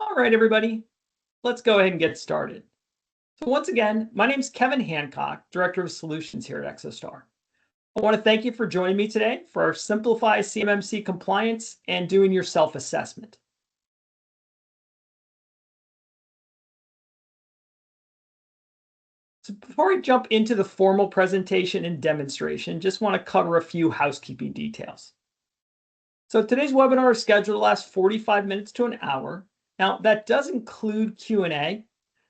All right, everybody, let's go ahead and get started. So once again, my name is Kevin Hancock, Director of Solutions here at Exostar. I want to thank you for joining me today for our Simplify CMMC Compliance and doing your self-assessment. So before I jump into the formal presentation and demonstration, just want to cover a few housekeeping details. So today's webinar is scheduled to last 45 minutes to an hour. Now, that does include Q&A.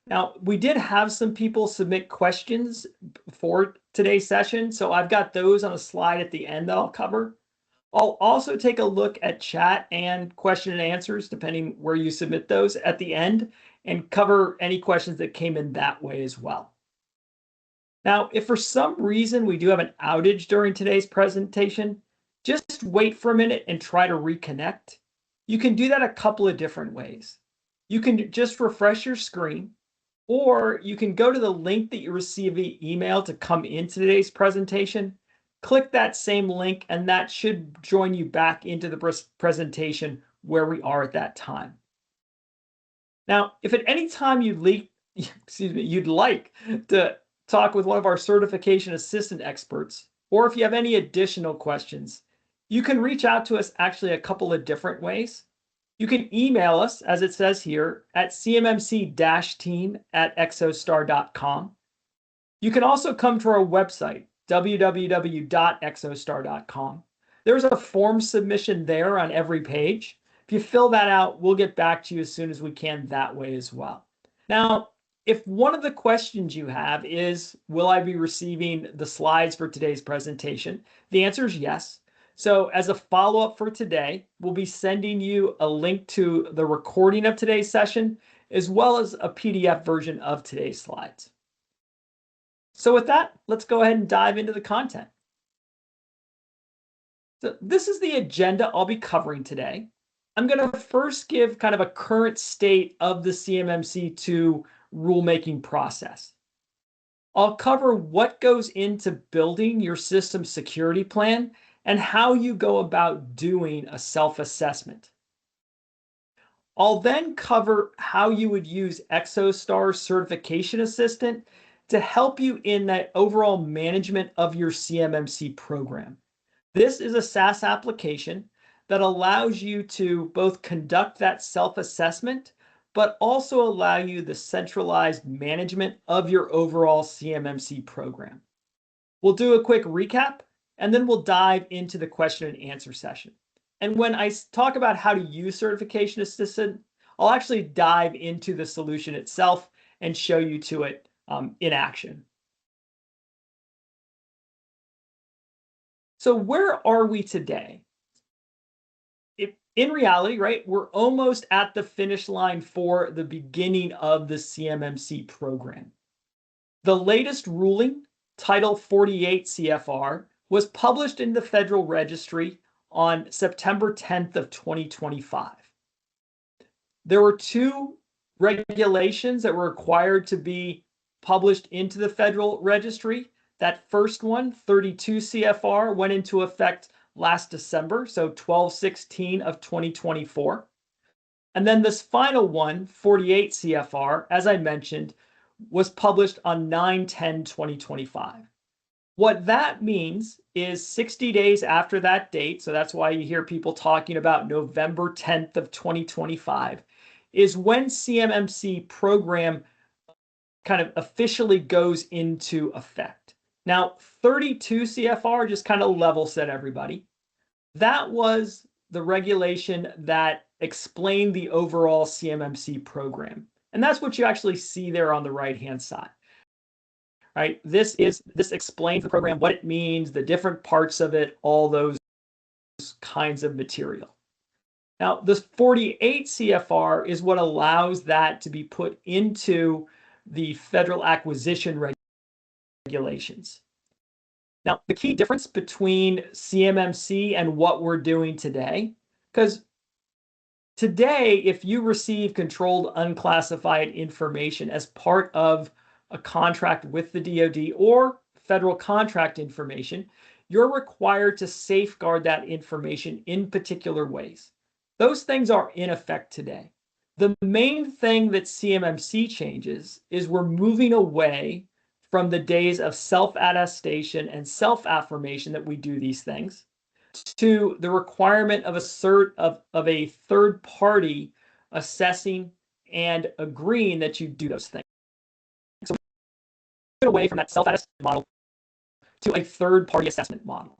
Now, we did have some people submit questions for today's session, so I've got those on a slide at the end that I'll cover. I'll also take a look at chat and question and answers, depending where you submit those at the end, and cover any questions that came in that way as well. Now, if for some reason we do have an outage during today's presentation, just wait for a minute and try to reconnect. You can do that a couple of different ways. You can just refresh your screen, or you can go to the link that you receive via email to come into today's presentation, click that same link, and that should join you back into the presentation where we are at that time. Now, if at any time you'd like to talk with one of our certification assistant experts, or if you have any additional questions, you can reach out to us actually a couple of different ways. You can email us, as it says here, at cmmc-team@exostar.com. You can also come to our website, www.exostar.com. There's a form submission there on every page. If you fill that out, we'll get back to you as soon as we can that way as well. Now, if one of the questions you have is, will I be receiving the slides for today's presentation? The answer is yes. So as a follow-up for today, we'll be sending you a link to the recording of today's session, as well as a PDF version of today's slides. So with that, let's go ahead and dive into the content. So this is the agenda I'll be covering today. I'm going to first give kind of a current state of the CMMC2 rulemaking process. I'll cover what goes into building your system security plan and how you go about doing a self-assessment. I'll then cover how you would use Exostar Certification Assistant to help you in that overall management of your CMMC program. This is a SaaS application that allows you to both conduct that self-assessment, but also allow you the centralized management of your overall CMMC program. We'll do a quick recap, and then we'll dive into the question and answer session. And when I talk about how to use Certification Assistant, I'll actually dive into the solution itself and show you to it in action. So where are we today? In reality, right, we're almost at the finish line for the beginning of the CMMC program. The latest ruling, Title 48 CFR, was published in the Federal Registry on September 10th of 2025. There were two regulations that were required to be published into the Federal Registry. That first one, 32 CFR, went into effect last December, so 12/16 of 2024. And then this final one, 48 CFR, as I mentioned, was published on 9/10/2025. What that means is 60 days after that date, so that's why you hear people talking about November 10th of 2025, is when CMMC program kind of officially goes into effect. Now, 32 CFR, just kind of level set everybody. That was the regulation that explained the overall CMMC program. And that's what you actually see there on the right-hand side. Right? This explains the program, what it means, the different parts of it, all those kinds of material. Now, this 48 CFR is what allows that to be put into the federal acquisition regulations. Now, the key difference between CMMC and what we're doing today, because today, if you receive controlled unclassified information as part of a contract with the DoD or federal contract information, you're required to safeguard that information in particular ways. Those things are in effect today. The main thing that CMMC changes is we're moving away from the days of self-attestation and self-affirmation that we do these things to the requirement of a third party assessing and agreeing that you do those things. So we're away from that self-attestation model to a third party assessment model.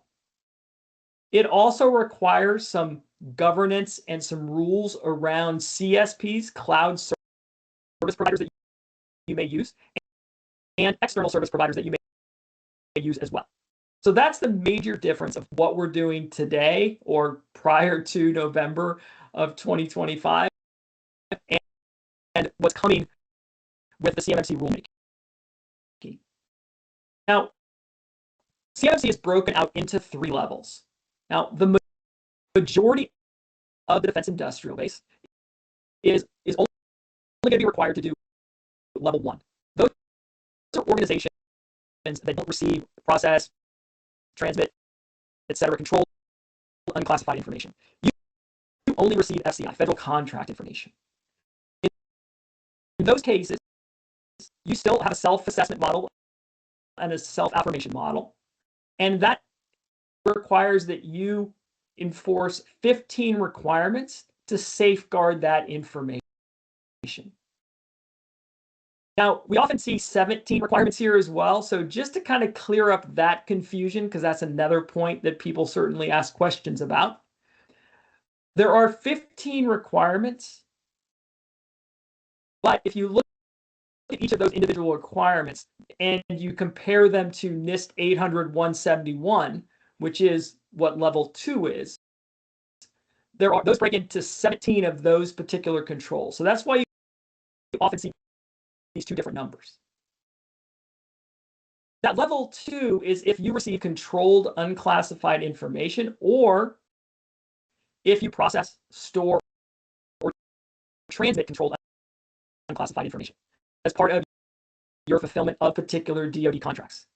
It also requires some governance and some rules around CSPs, cloud service providers that you may use, and external service providers that you may use as well. So that's the major difference of what we're doing today or prior to November of 2025 and what's coming with the CMMC rulemaking. Now, CMMC is broken out into 3 levels. Now, the majority of the defense industrial base is only going to be required to do level 1. Those are organizations that don't receive, process, transmit, etc., controlled unclassified information. You only receive FCI, federal contract information. In those cases, you still have a self-assessment model and a self-affirmation model, and that requires that you enforce 15 requirements to safeguard that information. Now, we often see 17 requirements here as well. So just to kind of clear up that confusion, because that's another point that people certainly ask questions about. There are 15 requirements, but if you look at each of those individual requirements and you compare them to NIST 800-171, which is what level 2 is, those break into 17 of those particular controls. So that's why you often see these 2 different numbers. That level 2 is if you receive controlled unclassified information, or if you process, store, or transmit controlled unclassified information as part of your fulfillment of particular DoD contracts.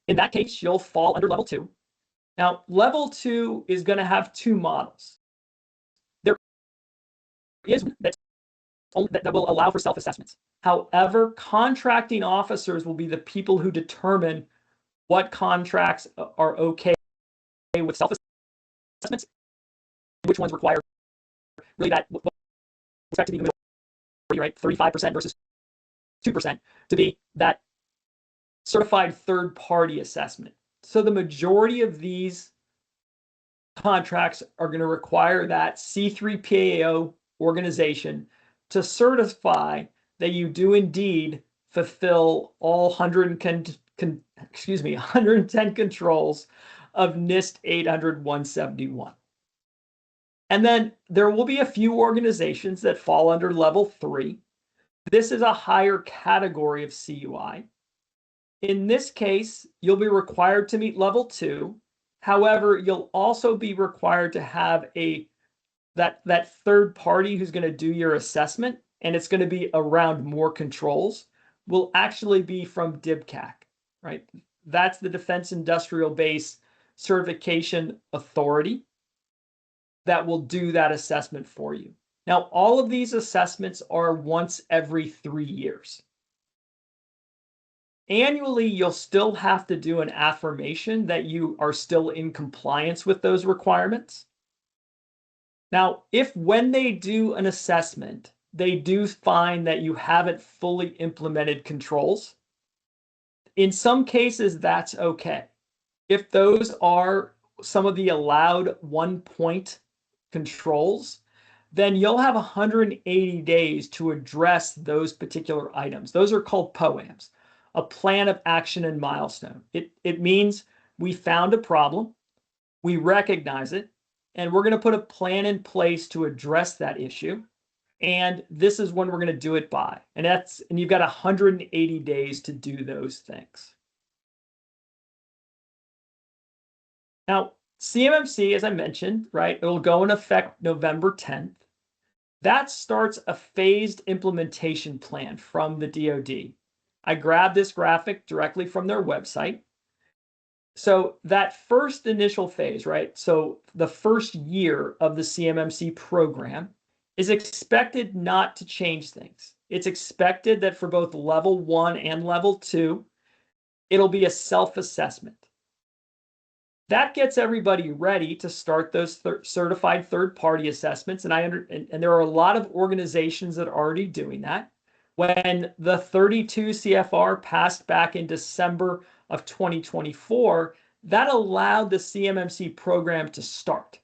In that case, you'll fall under level 2. Now, level 2 is going to have 2 models. There is one that will allow for self-assessments. However, contracting officers will be the people who determine what contracts are okay with self-assessments, which ones require really that what's expected to be the middle, right? 35% versus 2% to be that certified third-party assessment. So the majority of these contracts are going to require that C3PAO organization to certify that you do indeed fulfill all 110 controls of NIST 800-171. And then there will be a few organizations that fall under level 3. This is a higher category of CUI. In this case, you'll be required to meet level 2. However, you'll also be required to have that third party who's going to do your assessment, and it's going to be around more controls, will actually be from DIBCAC, right? That's the Defense Industrial Base Certification Authority that will do that assessment for you. Now, all of these assessments are once every 3 years. Annually, you'll still have to do an affirmation that you are still in compliance with those requirements. Now, if when they do an assessment, they do find that you haven't fully implemented controls, in some cases, that's okay. If those are some of the allowed 1-point controls, then you'll have 180 days to address those particular items. Those are called POAMs, a plan of action and milestone. It means we found a problem, we recognize it, and we're going to put a plan in place to address that issue. And this is when we're going to do it by. And you've got 180 days to do those things. Now, CMMC, as I mentioned, right, it'll go in effect November 10th. That starts a phased implementation plan from the DoD. I grabbed this graphic directly from their website. So that first initial phase, right? So the first year of the CMMC program is expected not to change things. It's expected that for both level 1 and level 2, it'll be a self-assessment. That gets everybody ready to start those certified third-party assessments, and there are a lot of organizations that are already doing that. When the 32 CFR passed back in December of 2024, that allowed the CMMC program to start.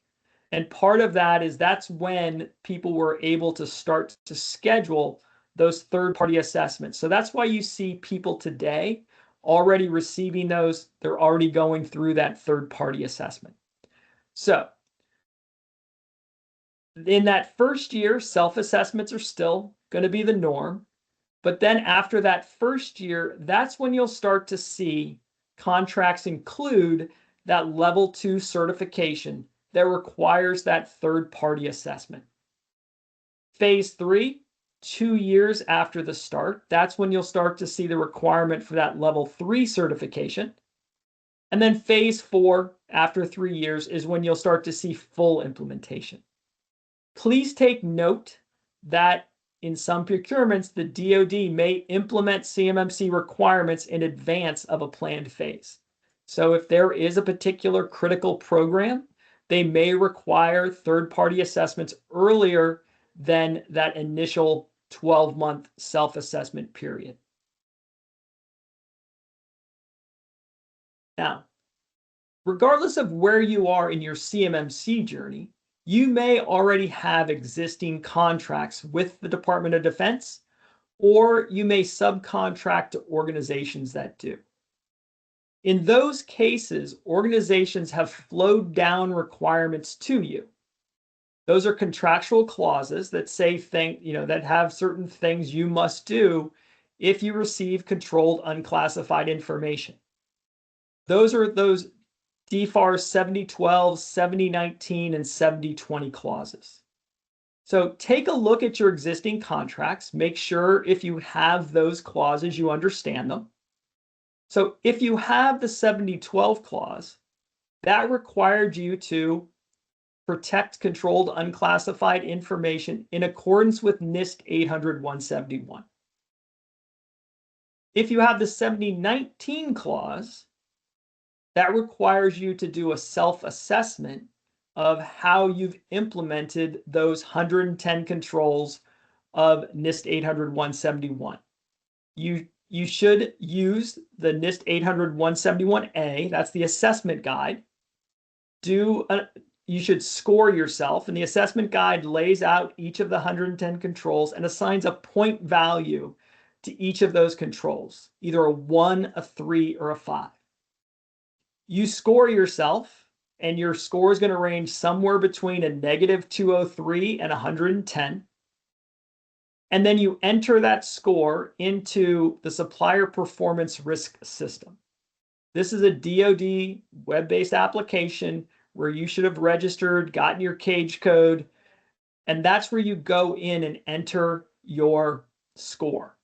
And part of that is that's when people were able to start to schedule those third-party assessments. So that's why you see people today already receiving those. They're already going through that third-party assessment. So in that first year, self-assessments are still going to be the norm. But then after that first year, that's when you'll start to see contracts include that level 2 certification that requires that third-party assessment. Phase 3, 2 years after the start, that's when you'll start to see the requirement for that level 3 certification. And then phase 4, after 3 years, is when you'll start to see full implementation. Please take note that in some procurements, the DoD may implement CMMC requirements in advance of a planned phase. So if there is a particular critical program, they may require third-party assessments earlier than that initial 12-month self-assessment period. Now, regardless of where you are in your CMMC journey, you may already have existing contracts with the Department of Defense, or you may subcontract to organizations that do. In those cases, organizations have flowed down requirements to you. Those are contractual clauses that say that have certain things you must do if you receive controlled unclassified information. Those are those DFAR 7012, 7019, and 7020 clauses. So take a look at your existing contracts. Make sure if you have those clauses, you understand them. So if you have the 7012 clause, that required you to protect controlled unclassified information in accordance with NIST 800-171. If you have the 7019 clause, that requires you to do a self-assessment of how you've implemented those 110 controls of NIST 800-171. You should use the NIST 800-171A, that's the assessment guide. You should score yourself, and the assessment guide lays out each of the 110 controls and assigns a point value to each of those controls, either a 1, a 3, or a 5. You score yourself, and your score is going to range somewhere between a -203 and 110. And then you enter that score into the Supplier Performance Risk System. This is a DoD web-based application where you should have registered, gotten your cage code, and that's where you go in and enter your score.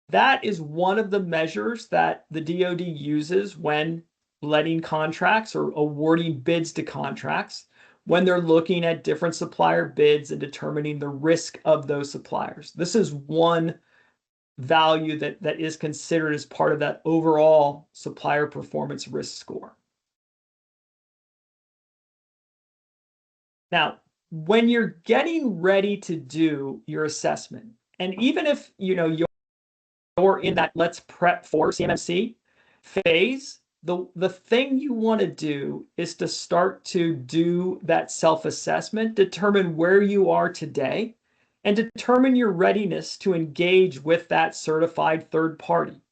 That is one of the measures that the DoD uses when letting contracts or awarding bids to contracts, when they're looking at different supplier bids and determining the risk of those suppliers. This is one value that is considered as part of that overall supplier performance risk score. Now, when you're getting ready to do your assessment, and even if you're in that let's prep for CMMC phase, the thing you want to do is to start to do that self-assessment, determine where you are today, and determine your readiness to engage with that certified third party.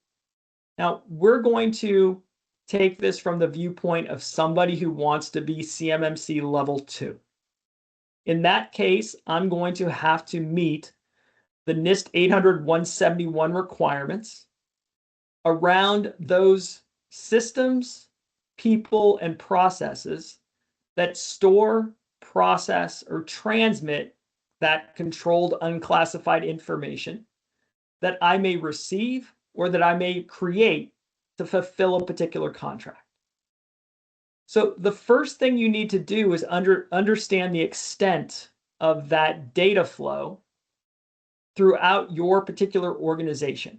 Now, we're going to take this from the viewpoint of somebody who wants to be CMMC level 2. In that case, I'm going to have to meet the NIST 800-171 requirements around those systems, people, and processes that store, process, or transmit that controlled unclassified information that I may receive or that I may create to fulfill a particular contract. So the first thing you need to do is understand the extent of that data flow throughout your particular organization.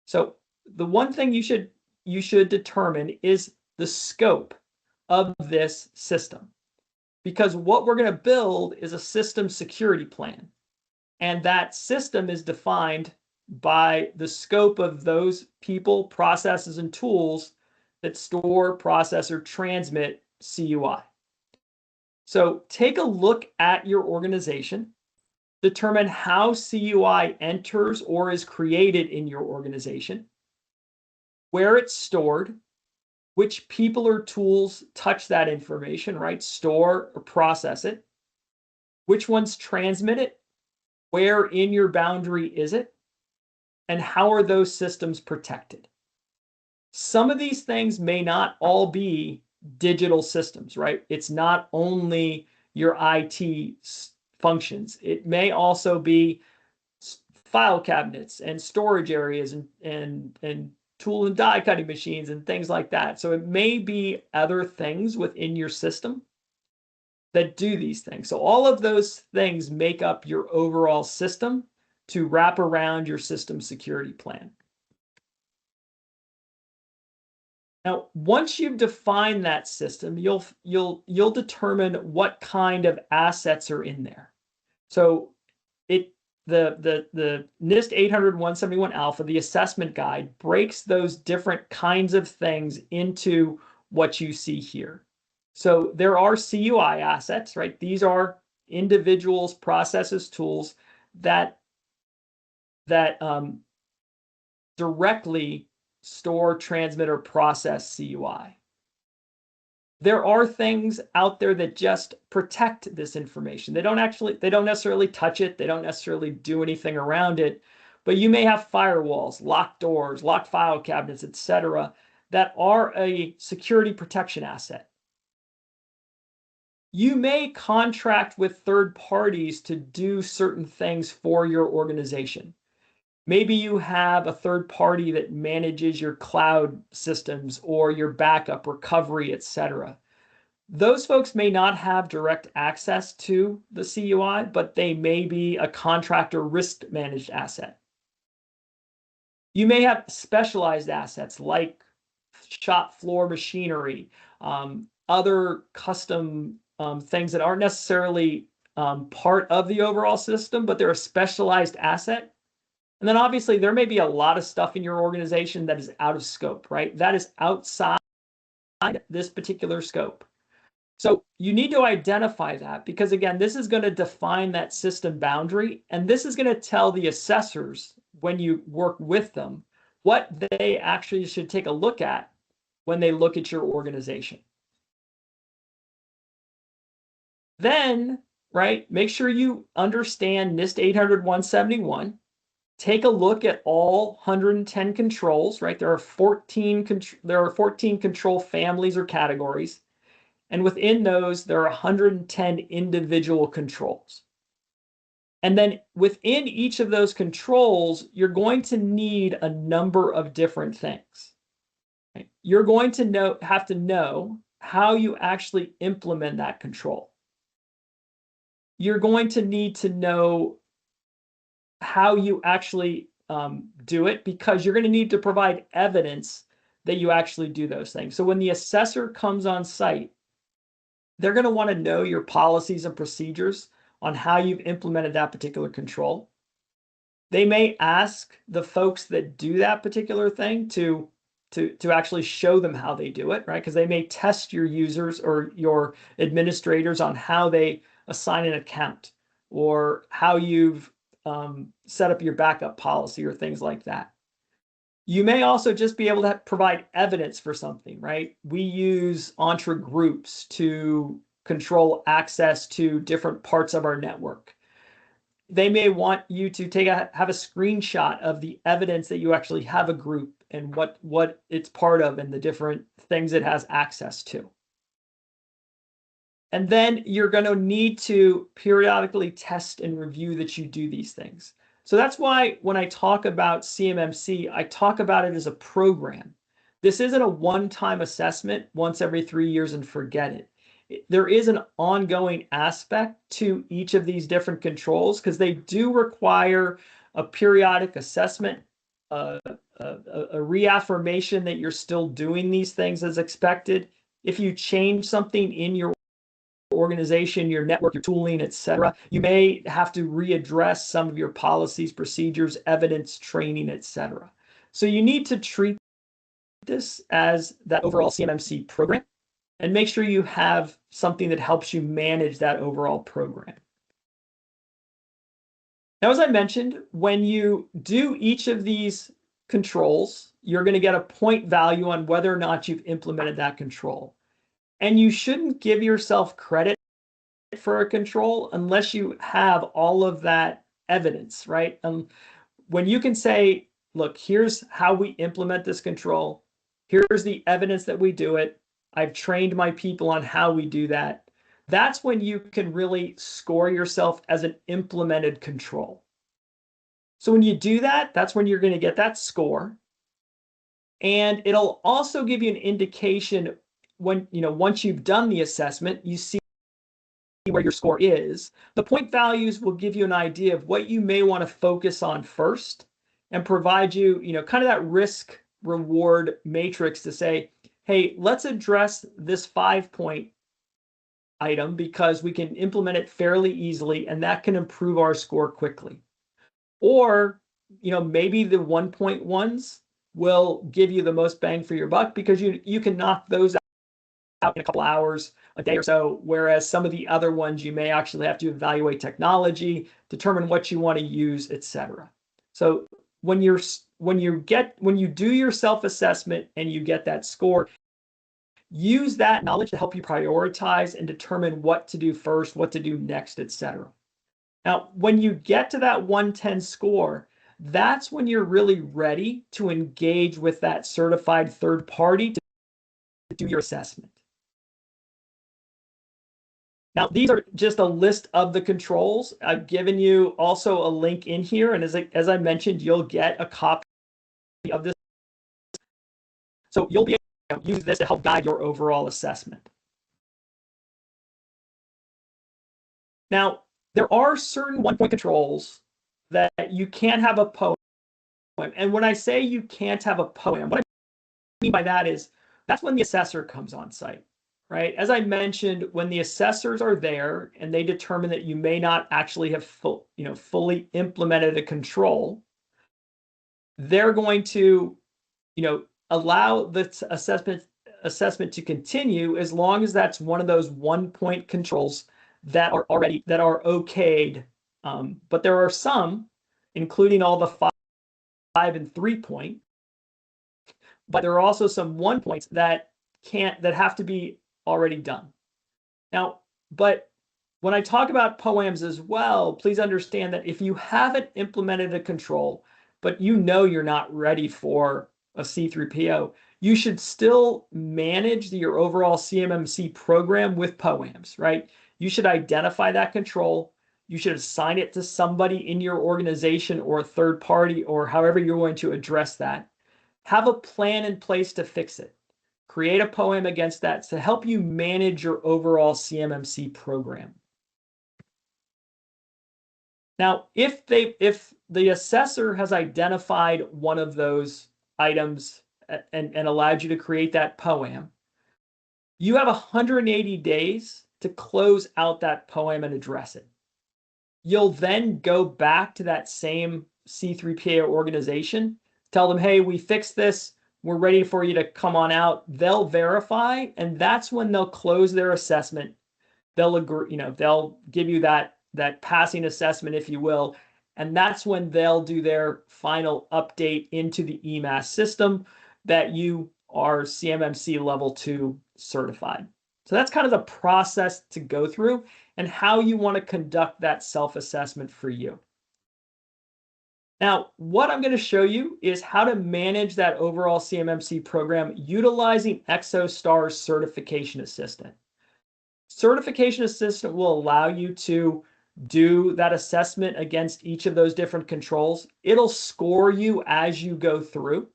So the one thing you should determine is the scope of this system, because what we're going to build is a system security plan, and that system is defined by the scope of those people, processes, and tools that store, process, or transmit CUI. So take a look at your organization, determine how CUI enters or is created in your organization, where it's stored, which people or tools touch that information, right? Store or process it, which ones transmit it, where in your boundary is it, and how are those systems protected? Some of these things may not all be digital systems, right? It's not only your IT functions. It may also be file cabinets and storage areas and tool and die cutting machines and things like that. So it may be other things within your system that do these things. So all of those things make up your overall system to wrap around your system security plan. Now, once you've defined that system, you'll determine what kind of assets are in there. So the NIST 800-171 Alpha, the assessment guide, breaks those different kinds of things into what you see here. So there are CUI assets, right? These are individuals, processes, tools that directly store, transmit, or process CUI. There are things out there that just protect this information. They don't necessarily touch it. They don't necessarily do anything around it. But you may have firewalls, locked doors, locked file cabinets, etc., that are a security protection asset. You may contract with third parties to do certain things for your organization. Maybe you have a third party that manages your cloud systems or your backup, recovery, etc. Those folks may not have direct access to the CUI, but they may be a contractor risk managed asset. You may have specialized assets like shop floor machinery, other custom things that aren't necessarily part of the overall system, but they're a specialized asset. And then obviously there may be a lot of stuff in your organization that is out of scope, right? That is outside this particular scope. So you need to identify that, because again, this is going to define that system boundary, and this is going to tell the assessors when you work with them what they actually should take a look at when they look at your organization. Then, right, make sure you understand NIST 800-171. Take a look at all 110 controls, right? There are 14 control families or categories. And within those, there are 110 individual controls. And then within each of those controls, you're going to need a number of different things. Right? You're going to have to know how you actually implement that control. You're going to need to know how you actually do it, because you're going to need to provide evidence that you actually do those things. So when the assessor comes on site, they're going to want to know your policies and procedures on how you've implemented that particular control. They may ask the folks that do that particular thing to actually show them how they do it, right? Because they may test your users or your administrators on how they assign an account or how you've set up your backup policy or things like that. You may also just be able to provide evidence for something, right? We use Entra groups to control access to different parts of our network. They may want you to have a screenshot of the evidence that you actually have a group and what it's part of and the different things it has access to. And then you're going to need to periodically test and review that you do these things. So that's why when I talk about CMMC, I talk about it as a program. This isn't a one-time assessment once every 3 years and forget it. there is an ongoing aspect to each of these different controls because they do require a periodic assessment, a reaffirmation that you're still doing these things as expected. If you change something in your organization, your network, your tooling, etc., you may have to readdress some of your policies, procedures, evidence, training, etc. So you need to treat this as that overall CMMC program and make sure you have something that helps you manage that overall program. Now, as I mentioned, when you do each of these controls, you're going to get a point value on whether or not you've implemented that control. And you shouldn't give yourself credit for a control unless you have all of that evidence, right? When you can say, look, here's how we implement this control. Here's the evidence that we do it. I've trained my people on how we do that. That's when you can really score yourself as an implemented control. So when you do that, that's when you're going to get that score. And it'll also give you an indication when, once you've done the assessment, you see where your score is. The point values will give you an idea of what you may want to focus on first and provide you, kind of that risk reward matrix to say, hey, let's address this 5-point item because we can implement it fairly easily and that can improve our score quickly. Or, maybe the 1-point ones will give you the most bang for your buck because you can knock those out in a couple hours, a day or so, whereas some of the other ones you may actually have to evaluate technology, determine what you want to use, etc. So when you do your self-assessment and you get that score, use that knowledge to help you prioritize and determine what to do first, what to do next, etc. Now, when you get to that 110 score, that's when you're really ready to engage with that certified third party to do your assessment. Now, these are just a list of the controls. I've given you also a link in here, and as I mentioned, you'll get a copy of this. So you'll be able to use this to help guide your overall assessment. Now, there are certain 1-point controls that you can't have a POEM. And when I say you can't have a POEM, what I mean by that is that's when the assessor comes on site, right? As I mentioned, when the assessors are there and they determine that you may not actually have fully implemented a control, they're going to, allow the assessment to continue as long as that's one of those 1-point controls that are okayed. But there are some, including all the 5 and 3-point, but there are also some 1-points that have to be already done. Now, but when I talk about POEMs as well, please understand that if you haven't implemented a control, but you're not ready for a C3PO, you should still manage your overall CMMC program with POEMs, right? You should identify that control. You should assign it to somebody in your organization or a third party or however you're going to address that. Have a plan in place to fix it. Create a POEM against that to help you manage your overall CMMC program. Now, if the assessor has identified one of those items and allowed you to create that POEM, you have 180 days to close out that POEM and address it. You'll then go back to that same C3PA organization, tell them, hey, we fixed this. We're ready for you to come on out. They'll verify, and that's when they'll close their assessment. They'll agree, they'll give you that passing assessment, if you will, and that's when they'll do their final update into the EMAS system that you are CMMC level 2 certified. So that's kind of the process to go through and how you want to conduct that self-assessment for you. Now, what I'm going to show you is how to manage that overall CMMC program utilizing Exostar's Certification Assistant. Certification Assistant will allow you to do that assessment against each of those different controls. It'll score you as you go through.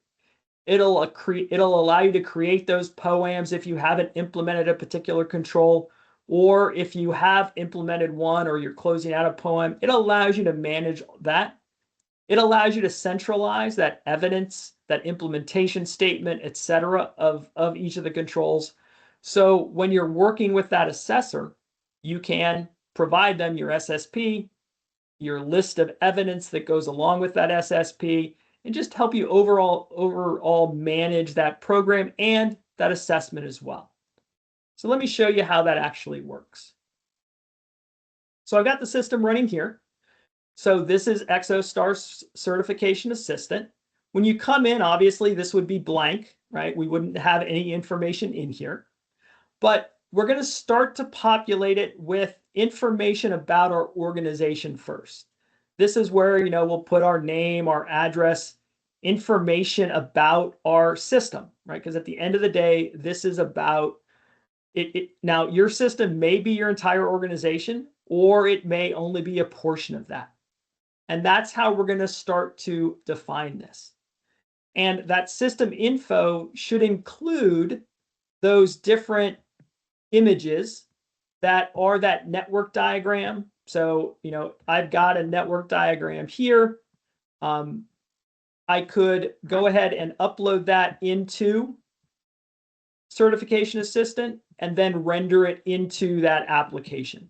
It'll allow you to create those POEMs if you haven't implemented a particular control, or if you have implemented one or you're closing out a poem, it allows you to manage that. It allows you to centralize that evidence, that implementation statement, etc., of each of the controls. So when you're working with that assessor, you can provide them your SSP, your list of evidence that goes along with that SSP, and just help you overall manage that program and that assessment as well. So let me show you how that actually works. So I've got the system running here. So this is Exostar Certification Assistant. When you come in, obviously this would be blank, right? We wouldn't have any information in here. But we're going to start to populate it with information about our organization first. This is where, we'll put our name, our address, information about our system, right? Because at the end of the day, this is about it. Now, your system may be your entire organization, or it may only be a portion of that. And that's how we're going to start to define this. And that system info should include those different images that are that network diagram. So, I've got a network diagram here. I could go ahead and upload that into Certification Assistant and then render it into that application.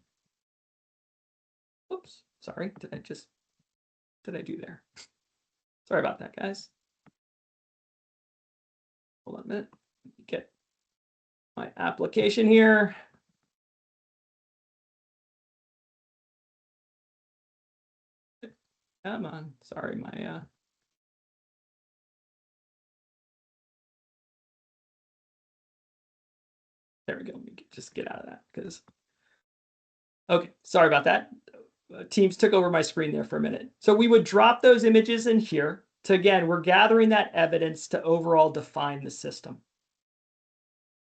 Oops, sorry, did I do there? Sorry about that, guys. Hold on a minute. Get my application here. Come on. Sorry, my there we go. Let me just get out of that because okay, sorry about that. Teams took over my screen there for a minute. So we would drop those images in here to, again, we're gathering that evidence to overall define the system.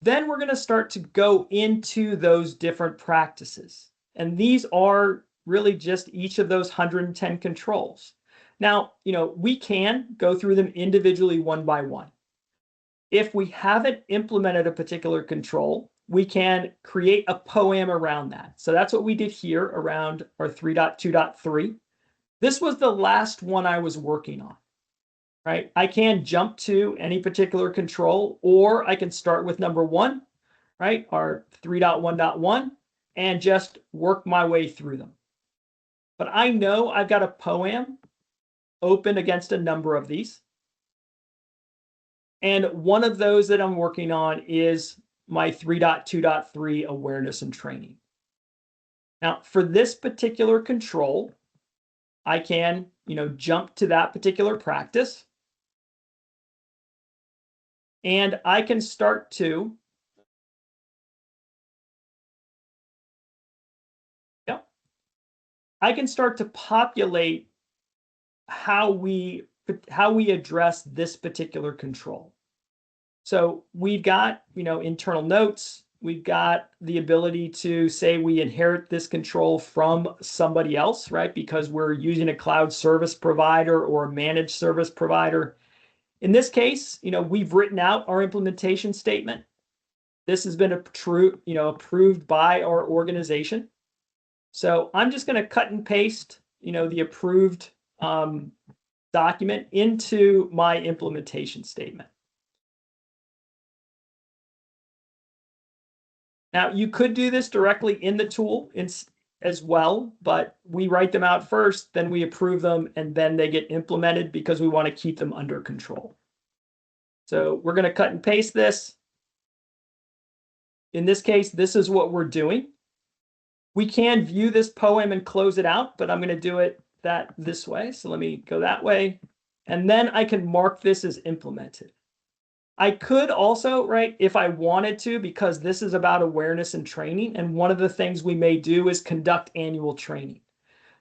Then we're going to start to go into those different practices. And these are really just each of those 110 controls. Now, we can go through them individually one by one. If we haven't implemented a particular control, we can create a POAM around that. So that's what we did here around our 3.2.3. This was the last one I was working on, right? I can jump to any particular control, or I can start with number 1, right? Our 3.1.1, and just work my way through them. But I know I've got a POAM open against a number of these. And one of those that I'm working on is my 3.2.3 awareness and training. Now, for this particular control, I can, jump to that particular practice. And I can start to, populate how we address this particular control. So we've got, internal notes. We've got the ability to say we inherit this control from somebody else, right? Because we're using a cloud service provider or a managed service provider. In this case, we've written out our implementation statement. This has been approved by our organization. So I'm just going to cut and paste, the approved document into my implementation statement. Now, you could do this directly in the tool as well, but we write them out first, then we approve them, and then they get implemented because we want to keep them under control. So we're going to cut and paste this. In this case, this is what we're doing. We can view this POAM and close it out, but I'm going to do it this way. So let me go that way. And then I can mark this as implemented. I could also, right, if I wanted to, because this is about awareness and training, and one of the things we may do is conduct annual training.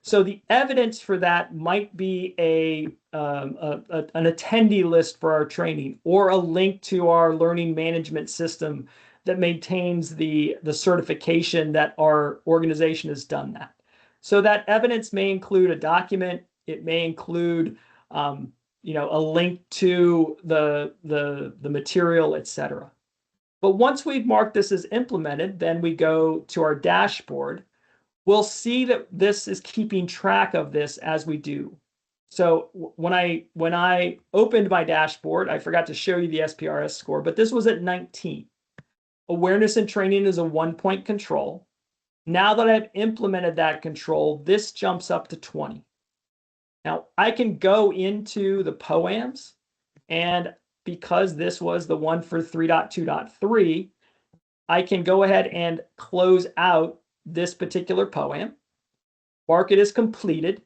So the evidence for that might be an attendee list for our training, or a link to our learning management system that maintains the certification that our organization has done that. So that evidence may include a document. It may include a link to the material, etc. But once we've marked this as implemented, then we go to our dashboard. We'll see that this is keeping track of this as we do. So when I opened my dashboard, I forgot to show you the SPRS score, but this was at 19. Awareness and training is a 1-point control. Now that I've implemented that control, this jumps up to 20. Now I can go into the POAMs, and because this was the one for 3.2.3, I can go ahead and close out this particular POAM, mark it as completed,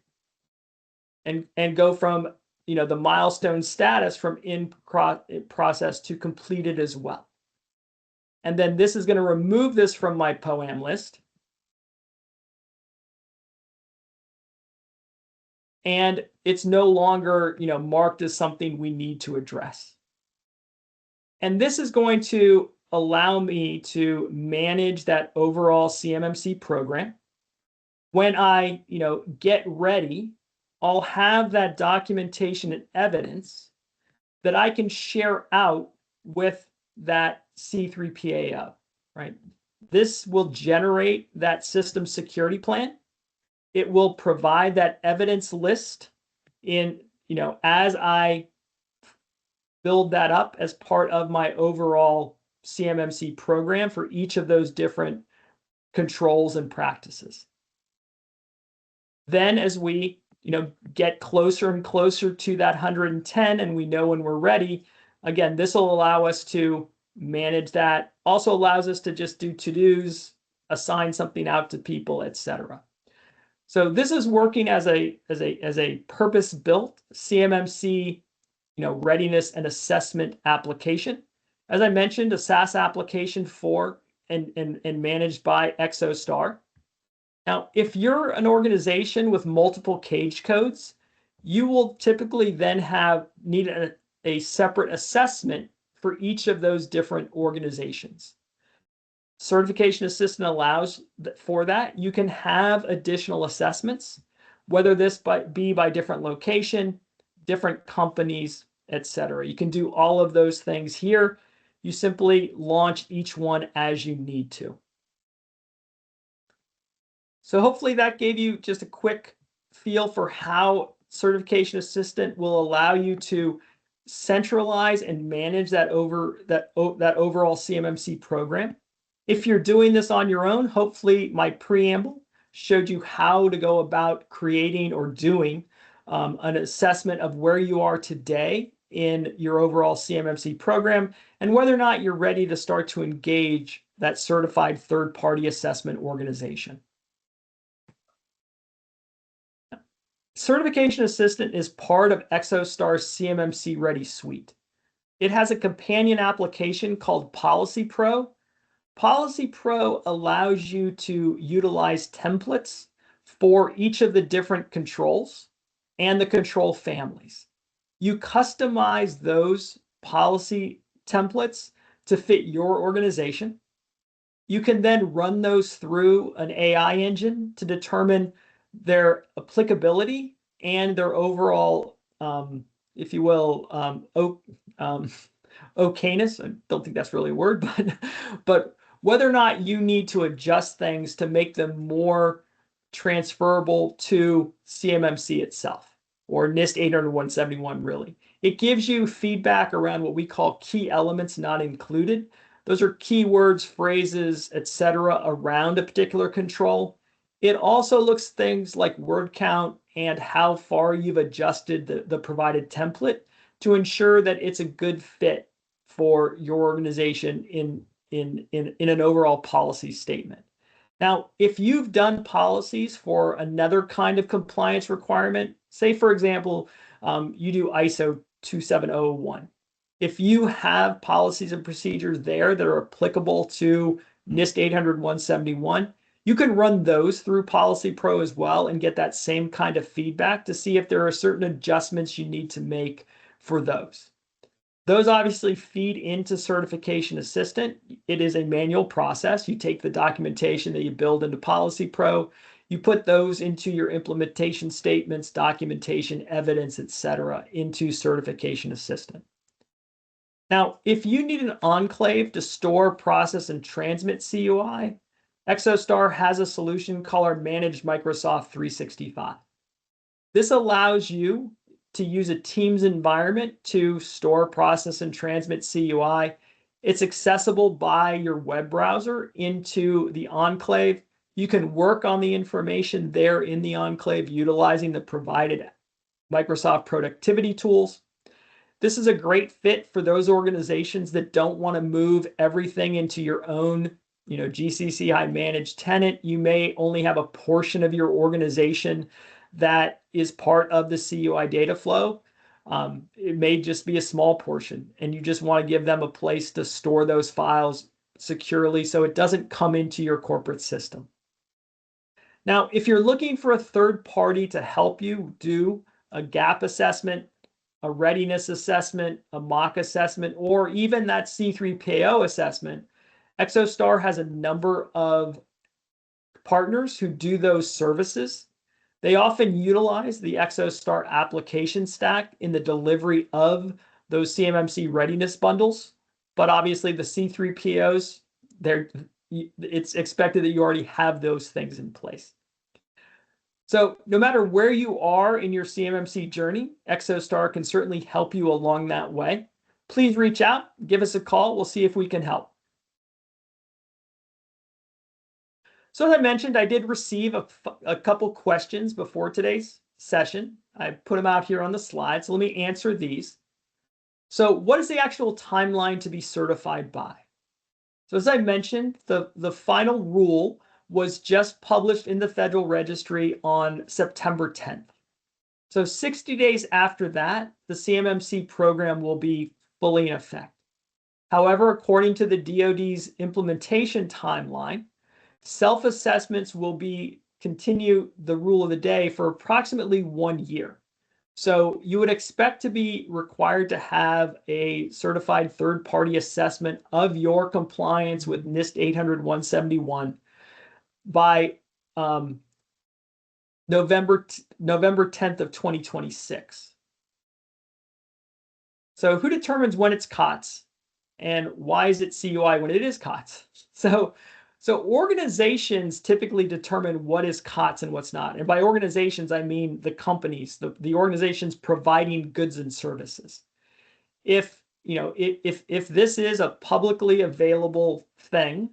and go from the milestone status from in process to completed as well. And then this is going to remove this from my POAM list. And it's no longer marked as something we need to address. And this is going to allow me to manage that overall CMMC program. When I get ready, I'll have that documentation and evidence that I can share out with that C3PAO, right? This will generate that system security plan. It will provide that evidence list as I build that up as part of my overall CMMC program for each of those different controls and practices. Then as we get closer and closer to that 110 and we know when we're ready, again, this will allow us to manage that. Also allows us to just do to-dos, assign something out to people, etc. So this is working as a purpose-built CMMC readiness and assessment application. As I mentioned, a SaaS application for and managed by Exostar. Now, if you're an organization with multiple cage codes, you will typically then need a separate assessment for each of those different organizations. Certification Assistant allows for that. You can have additional assessments, whether this be by different location, different companies, etc. You can do all of those things here. You simply launch each one as you need to. So hopefully that gave you just a quick feel for how Certification Assistant will allow you to centralize and manage that overall CMMC program. If you're doing this on your own, hopefully my preamble showed you how to go about creating or doing an assessment of where you are today in your overall CMMC program and whether or not you're ready to start to engage that certified third-party assessment organization. Certification Assistant is part of Exostar's CMMC Ready suite. It has a companion application called Policy Pro. Policy Pro allows you to utilize templates for each of the different controls and the control families. You customize those policy templates to fit your organization. You can then run those through an AI engine to determine their applicability and their overall, if you will, okayness. I don't think that's really a word, but whether or not you need to adjust things to make them more transferable to CMMC itself, or NIST 800-171 really. It gives you feedback around what we call key elements not included. Those are keywords, phrases, etc. around a particular control. It also looks things like word count and how far you've adjusted the provided template to ensure that it's a good fit for your organization in an overall policy statement. Now, if you've done policies for another kind of compliance requirement, say, for example, you do ISO 27001. If you have policies and procedures there that are applicable to NIST 800-171, you can run those through Policy Pro as well and get that same kind of feedback to see if there are certain adjustments you need to make for those. Those obviously feed into Certification Assistant. It is a manual process. You take the documentation that you build into Policy Pro, you put those into your implementation statements, documentation, evidence, etc., into Certification Assistant. Now, if you need an enclave to store, process, and transmit CUI, Exostar has a solution called our Managed Microsoft 365. This allows you to use a Teams environment to store, process, and transmit CUI. It's accessible by your web browser into the enclave. You can work on the information there in the enclave utilizing the provided Microsoft productivity tools. This is a great fit for those organizations that don't want to move everything into your own, GCCI managed tenant. You may only have a portion of your organization that is part of the CUI data flow. It may just be a small portion, and you just want to give them a place to store those files securely so it doesn't come into your corporate system. Now, if you're looking for a third party to help you do a gap assessment, a readiness assessment, a mock assessment, or even that C3PAO assessment, Exostar has a number of partners who do those services. They often utilize the Exostar application stack in the delivery of those CMMC readiness bundles, but obviously the C3PAOs, it's expected that you already have those things in place. So no matter where you are in your CMMC journey, Exostar can certainly help you along that way. Please reach out, give us a call. We'll see if we can help. So as I mentioned, I did receive a couple questions before today's session. I put them out here on the slide. So let me answer these. So what is the actual timeline to be certified by? So as I mentioned, the final rule was just published in the Federal Registry on September 10th. So 60 days after that, the CMMC program will be fully in effect. However, according to the DoD's implementation timeline, self-assessments will continue the rule of the day for approximately 1 year. So you would expect to be required to have a certified third-party assessment of your compliance with NIST 800-171 by November 10th of 2026. So who determines when it's COTS and why is it CUI when it is COTS? So organizations typically determine what is COTS and what's not. And by organizations, I mean the companies, the organizations providing goods and services. If this is a publicly available thing,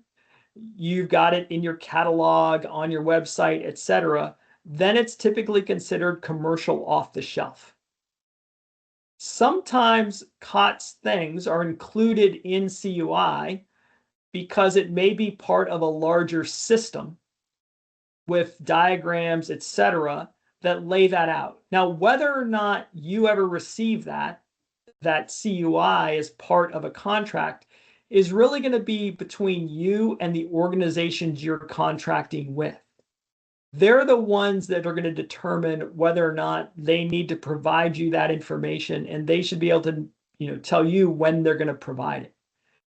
you've got it in your catalog, on your website, etc., then it's typically considered commercial off the shelf. Sometimes COTS things are included in CUI because it may be part of a larger system with diagrams, etc., that lay that out. Now, whether or not you ever receive that CUI as part of a contract is really going to be between you and the organizations you're contracting with. They're the ones that are going to determine whether or not they need to provide you that information, and they should be able to, tell you when they're going to provide it.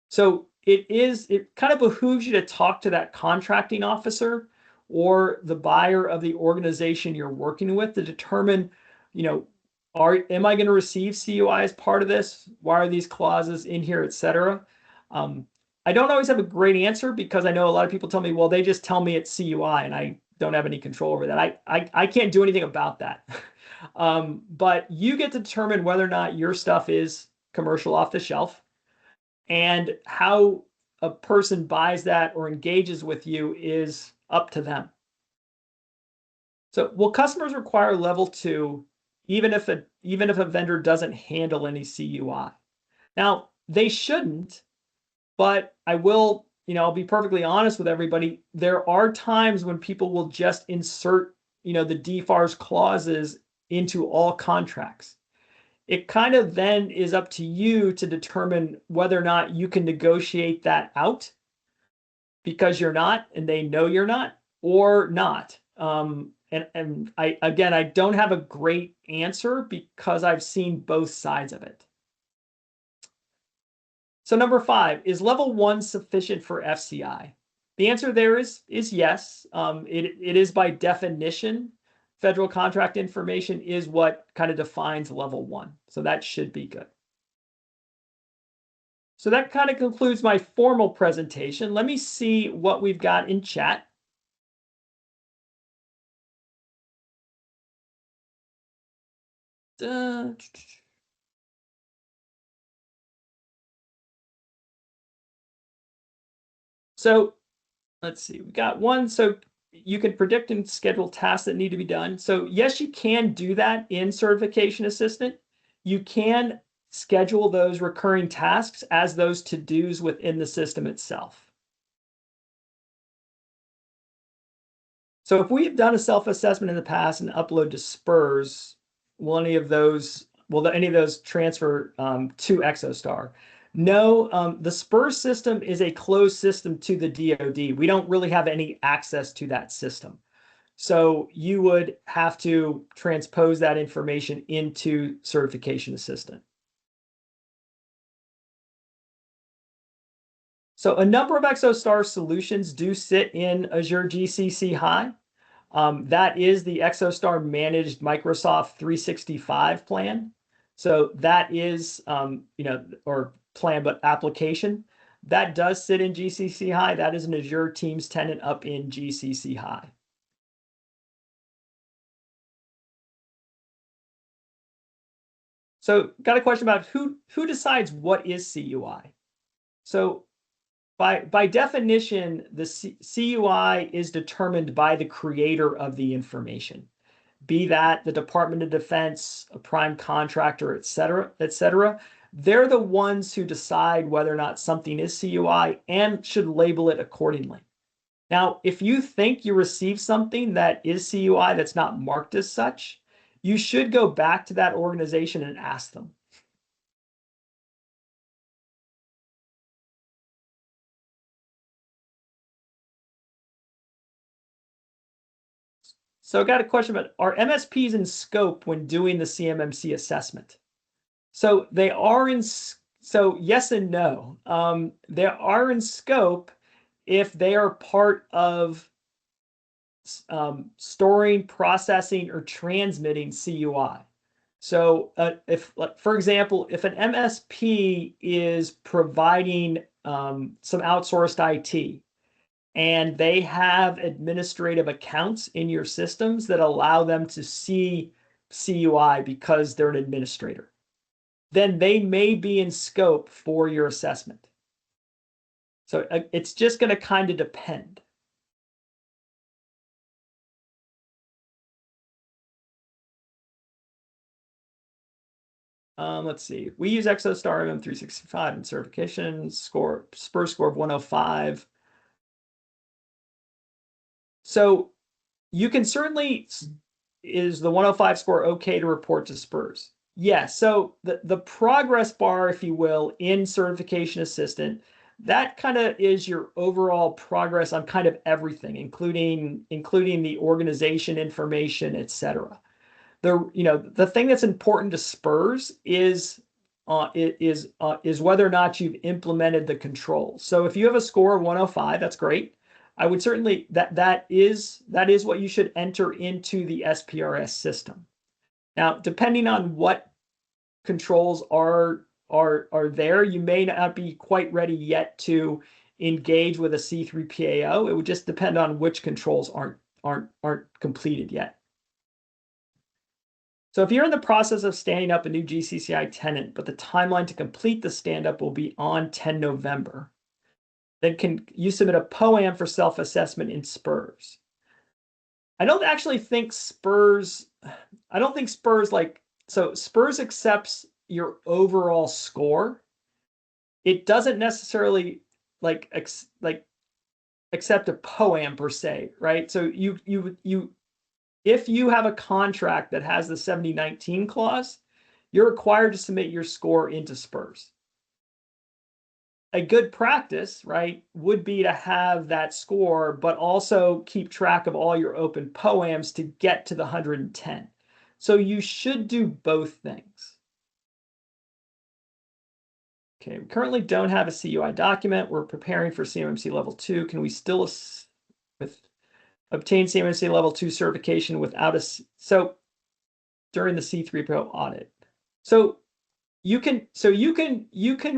So it kind of behooves you to talk to that contracting officer or the buyer of the organization you're working with to determine, am I going to receive CUI as part of this? Why are these clauses in here, etc.? I don't always have a great answer because I know a lot of people tell me, well, they just tell me it's CUI and I don't have any control over that. I can't do anything about that. But you get to determine whether or not your stuff is commercial off the shelf, and how a person buys that or engages with you is up to them. So will customers require level 2 even if a vendor doesn't handle any CUI? Now, they shouldn't, but I will, I'll be perfectly honest with everybody. There are times when people will just insert, the DFARS clauses into all contracts. It kind of then is up to you to determine whether or not you can negotiate that out because you're not, and they know you're not, or not. And I don't have a great answer because I've seen both sides of it. So number 5, is level 1 sufficient for FCI? The answer there is yes. It is by definition. Federal contract information is what kind of defines level 1. So that should be good. So that kind of concludes my formal presentation. Let me see what we've got in chat. So let's see, we got one. So you can predict and schedule tasks that need to be done. So yes, you can do that in Certification Assistant. You can schedule those recurring tasks as those to-dos within the system itself. So if we've done a self-assessment in the past and upload to SPRS, will any of those transfer to Exostar? No, the SPRS system is a closed system to the DoD. We don't really have any access to that system. So you would have to transpose that information into Certification Assistant. So a number of Exostar solutions do sit in Azure GCC High. That is the Exostar managed Microsoft 365 plan. So that is, or plan, but application. That does sit in GCC High. That is an Azure Teams tenant up in GCC High. So got a question about who decides what is CUI? So by definition, the CUI is determined by the creator of the information, be that the Department of Defense, a prime contractor, et cetera, et cetera. They're the ones who decide whether or not something is CUI and should label it accordingly. Now, if you think you received something that is CUI that's not marked as such, you should go back to that organization and ask them. So I got a question about, are MSPs in scope when doing the CMMC assessment? So they are in, so yes and no. They are in scope if they are part of storing, processing, or transmitting CUI. So if, for example, if an MSP is providing some outsourced IT, and they have administrative accounts in your systems that allow them to see CUI because they're an administrator, then they may be in scope for your assessment. So it's just going to kind of depend. Let's see. We use Exostar MM365 in certification, SPRS score of 105. So you can certainly, is the 105 score okay to report to SPRS? Yes. So the progress bar, if you will, in Certification Assistant, that kind of is your overall progress on kind of everything, including the organization information, et cetera. The thing that's important to SPRS is whether or not you've implemented the controls. So if you have a score of 105, that's great. I would certainly that is what you should enter into the SPRS system. Now, depending on what controls are there, you may not be quite ready yet to engage with a C3PAO. It would just depend on which controls aren't completed yet. So if you're in the process of standing up a new GCCI tenant, but the timeline to complete the stand-up will be on 10 November, then can you submit a POAM for self-assessment in SPRS? I don't think SPRS so SPRS accepts your overall score. It doesn't necessarily accept a POAM per se, right? So if you have a contract that has the 7019 clause, you're required to submit your score into SPRS. A good practice, right, would be to have that score, but also keep track of all your open POAMs to get to the 110. So you should do both things. Okay, we currently don't have a CUI document. We're preparing for CMMC level 2. Can we still obtain CMMC level 2 certification without during the C3PO audit? So you can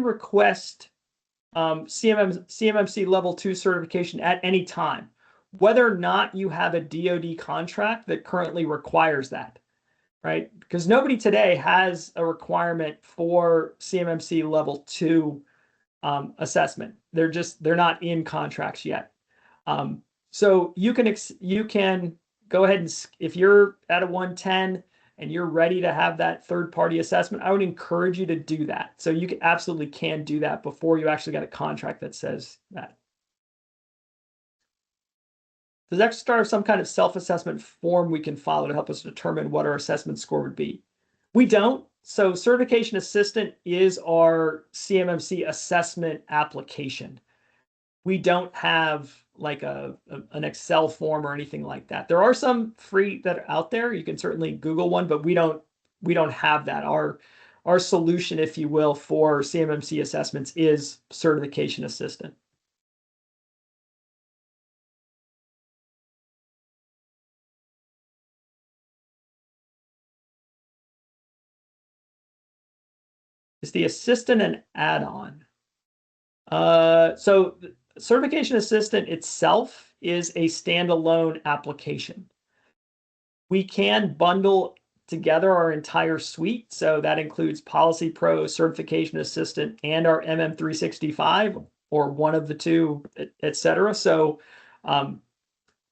request CMMC level 2 certification at any time, whether or not you have a DoD contract that currently requires that, right? Because nobody today has a requirement for CMMC level 2 assessment. They're not in contracts yet. So you can go ahead and, if you're at a 110 and you're ready to have that third-party assessment, I would encourage you to do that. So you absolutely can do that before you actually got a contract that says that. Does Exostar have some kind of self-assessment form we can follow to help us determine what our assessment score would be? We don't. So Certification Assistant is our CMMC assessment application. We don't have like an Excel form or anything like that. There are some free that are out there. You can certainly Google one, but we don't have that. Our solution, if you will, for CMMC assessments is Certification Assistant. Is the assistant an add-on? So Certification Assistant itself is a standalone application. We can bundle together our entire suite. So that includes Policy Pro, Certification Assistant, and our MM365, or one of the two, et cetera. So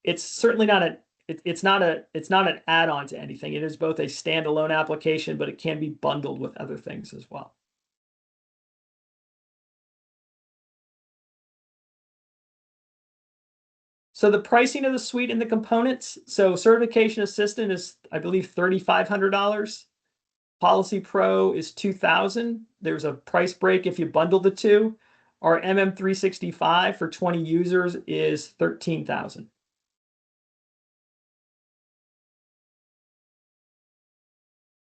it's certainly not it's not an add-on to anything. It is both a standalone application, but it can be bundled with other things as well. So the pricing of the suite and the components. So Certification Assistant is, I believe, $3,500. Policy Pro is $2,000. There's a price break if you bundle the two. Our MM365 for 20 users is $13,000.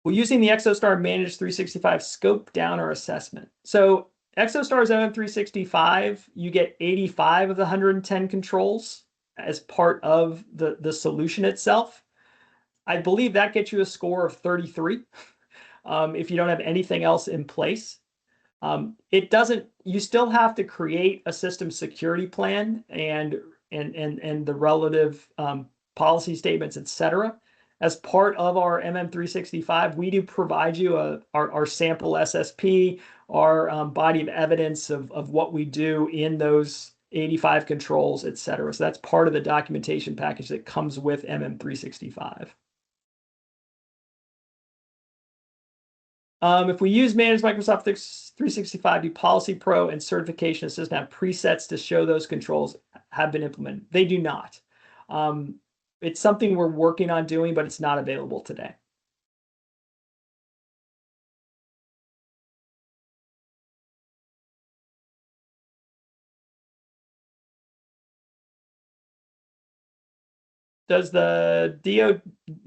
Well, using the Exostar Managed 365 scope down our assessment. So Exostar's MM365, you get 85 of the 110 controls as part of the solution itself. I believe that gets you a score of 33 if you don't have anything else in place. It doesn't, you still have to create a system security plan and the relative policy statements, et cetera. As part of our MM365, we do provide you our sample SSP, our body of evidence of what we do in those 85 controls, et cetera. So that's part of the documentation package that comes with MM365. If we use Managed Microsoft 365, do Policy Pro and Certification Assistant have presets to show those controls have been implemented? They do not. It's something we're working on doing, but it's not available today. Does the DOW,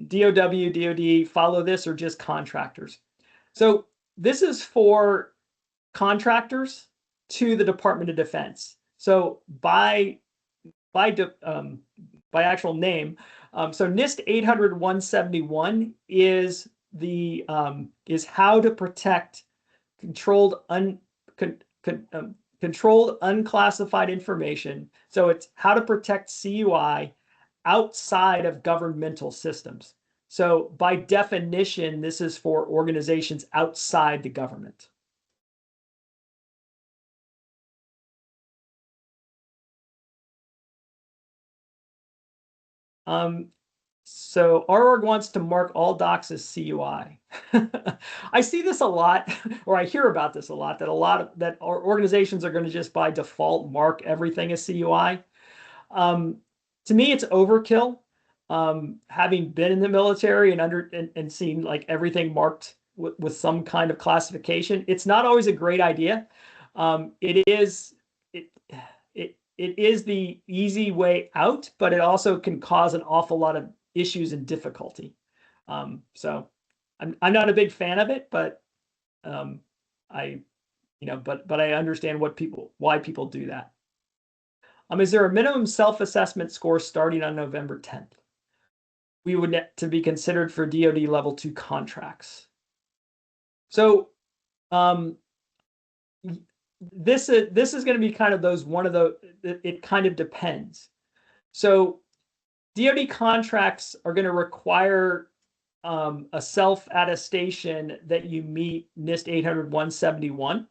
DOD follow this, or just contractors? So this is for contractors to the Department of Defense. So by actual name, so NIST 800-171 is the is how to protect controlled unclassified information. So it's how to protect CUI outside of governmental systems. So by definition, this is for organizations outside the government. So our org wants to mark all docs as CUI. I see this a lot, or I hear about this a lot, that our organizations are going to just by default mark everything as CUI. To me, it's overkill. Having been in the military and seen like everything marked with some kind of classification, it's not always a great idea. It is the easy way out, but it also can cause an awful lot of issues and difficulty. So I'm not a big fan of it, but I understand why people do that. Is there a minimum self-assessment score starting on November 10th? We would to be considered for DoD level 2 contracts. So this is going to be kind of those one of the it kind of depends. So DoD contracts are going to require a self-attestation that you meet NIST 800-171.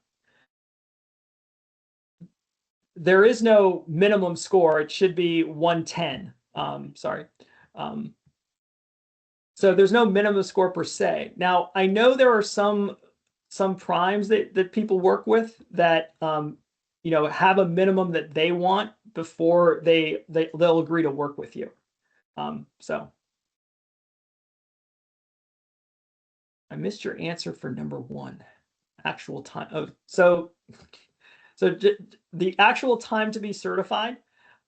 There is no minimum score. It should be 110. Sorry. So there's no minimum score per se. Now, I know there are some primes that people work with that have a minimum that they want before they'll agree to work with you. So I missed your answer for number one. Actual time. Oh, so the actual time to be certified.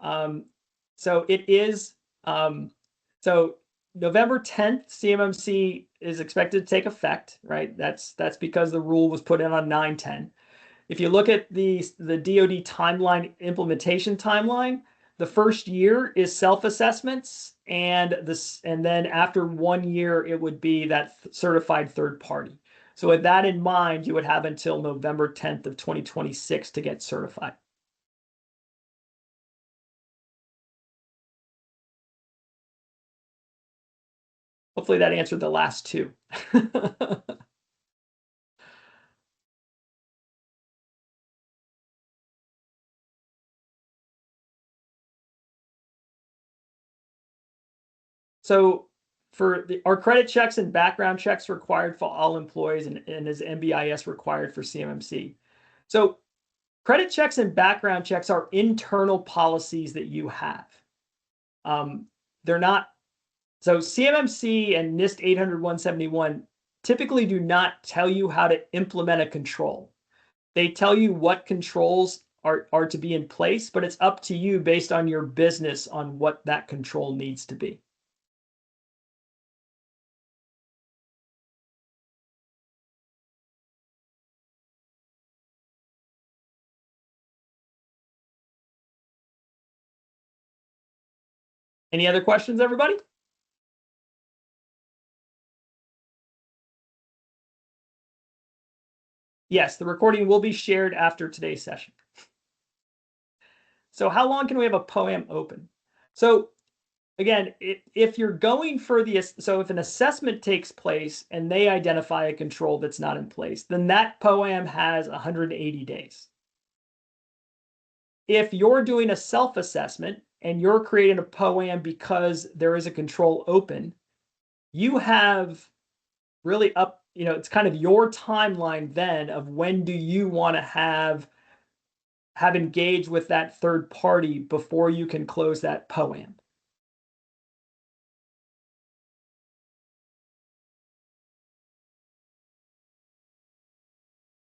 So it is so November 10th, CMMC is expected to take effect, right? That's because the rule was put in on 9/10. If you look at the DoD timeline, implementation timeline, the first year is self-assessments, and then after 1 year, it would be that certified third party. So with that in mind, you would have until November 10th of 2026 to get certified. Hopefully that answered the last two. So for our credit checks and background checks required for all employees, and is MBIS required for CMMC. So credit checks and background checks are internal policies that you have. They're not, so CMMC and NIST 800-171 typically do not tell you how to implement a control. They tell you what controls are to be in place, but it's up to you based on your business on what that control needs to be. Any other questions, everybody? Yes, the recording will be shared after today's session. So how long can we have a POAM open? So again, if you're going for so if an assessment takes place and they identify a control that's not in place, then that POAM has 180 days. If you're doing a self-assessment and you're creating a POAM because there is a control open, you have really it's kind of your timeline then of when do you want to have engaged with that third party before you can close that POAM.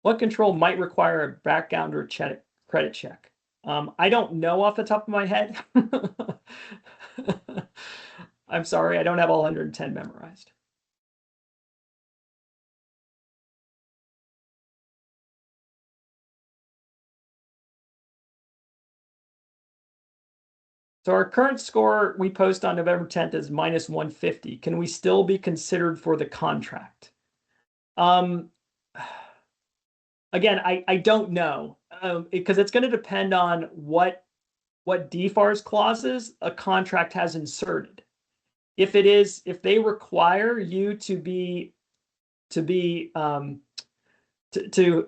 What control might require a background or credit check? I don't know off the top of my head. I'm sorry, I don't have all 110 memorized. So our current score we post on November 10th is -150. Can we still be considered for the contract? Again, I don't know, because it's going to depend on what DFARS clauses a contract has inserted. If they require you to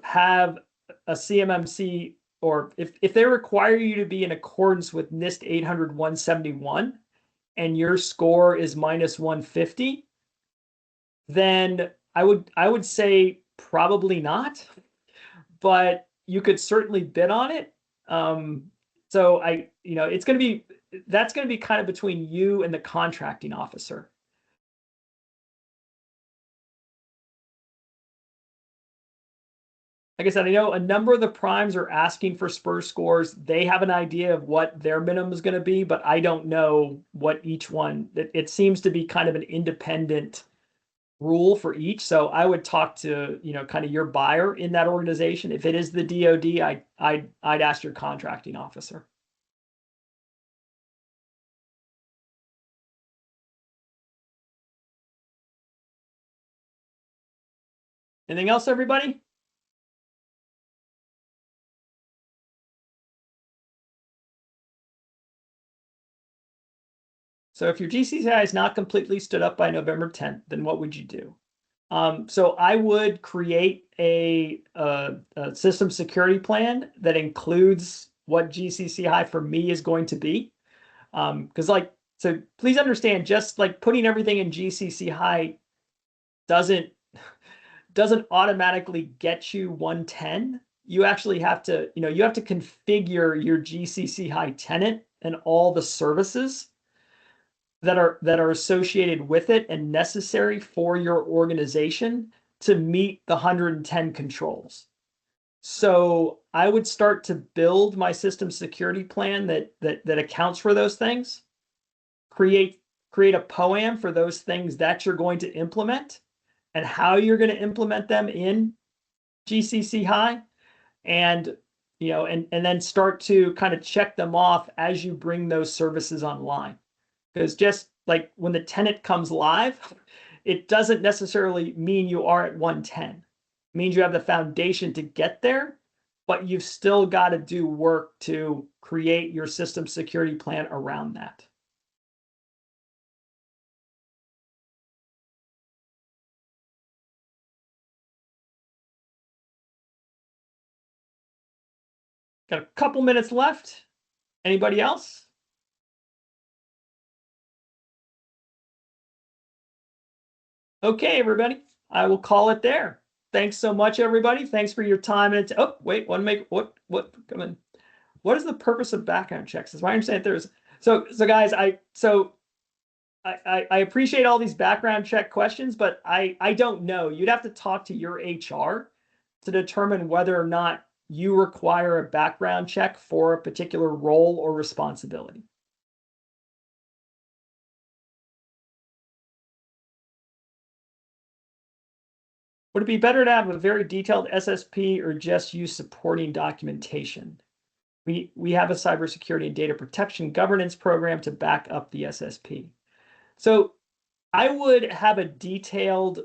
have a CMMC, or if they require you to be in accordance with NIST 800-171 and your score is -150, then I would say probably not, but you could certainly bid on it. So it's going to be, that's going to be kind of between you and the contracting officer. Like I said, I know a number of the primes are asking for SPRS scores. They have an idea of what their minimum is going to be, but I don't know what each one. It seems to be kind of an independent rule for each. So I would talk to kind of your buyer in that organization. If it is the DoD, I'd ask your contracting officer. Anything else, everybody? So if your GCCI is not completely stood up by November 10th, then what would you do? So I would create a system security plan that includes what GCCI for me is going to be. Because so please understand, just like putting everything in GCCI doesn't automatically get you 110. You actually have to, you have to configure your GCCI tenant and all the services that are associated with it and necessary for your organization to meet the 110 controls. So I would start to build my system security plan that accounts for those things, create a POAM for those things that you're going to implement and how you're going to implement them in GCC High, and and then start to kind of check them off as you bring those services online. Because just like when the tenant comes live, it doesn't necessarily mean you are at 110. It means you have the foundation to get there, but you've still got to do work to create your system security plan around that. Got a couple minutes left. Anybody else? Okay, everybody. I will call it there. Thanks so much, everybody. Thanks for your time. And oh, wait, come in. What is the purpose of background checks? As I understand, there's so guys. I appreciate all these background check questions, but I don't know. You'd have to talk to your HR to determine whether or not you require a background check for a particular role or responsibility. Would it be better to have a very detailed SSP or just use supporting documentation? We have a cybersecurity and data protection governance program to back up the SSP. So I would have a detailed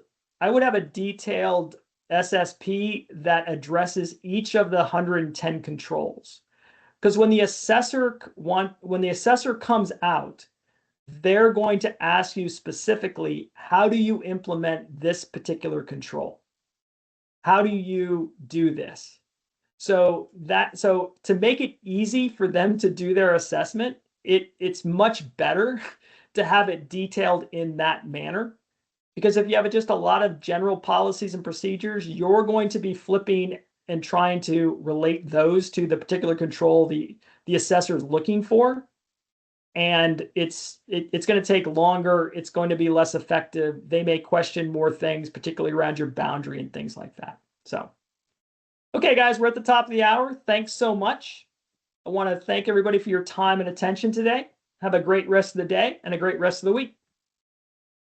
SSP that addresses each of the 110 controls. Because when the assessor comes out, they're going to ask you specifically, how do you implement this particular control? How do you do this? So to make it easy for them to do their assessment, it's much better to have it detailed in that manner. Because if you have just a lot of general policies and procedures, you're going to be flipping and trying to relate those to the particular control the assessor is looking for. And it's going to take longer. It's going to be less effective. They may question more things, particularly around your boundary and things like that. So, okay, guys, we're at the top of the hour. Thanks so much. I want to thank everybody for your time and attention today. Have a great rest of the day and a great rest of the week.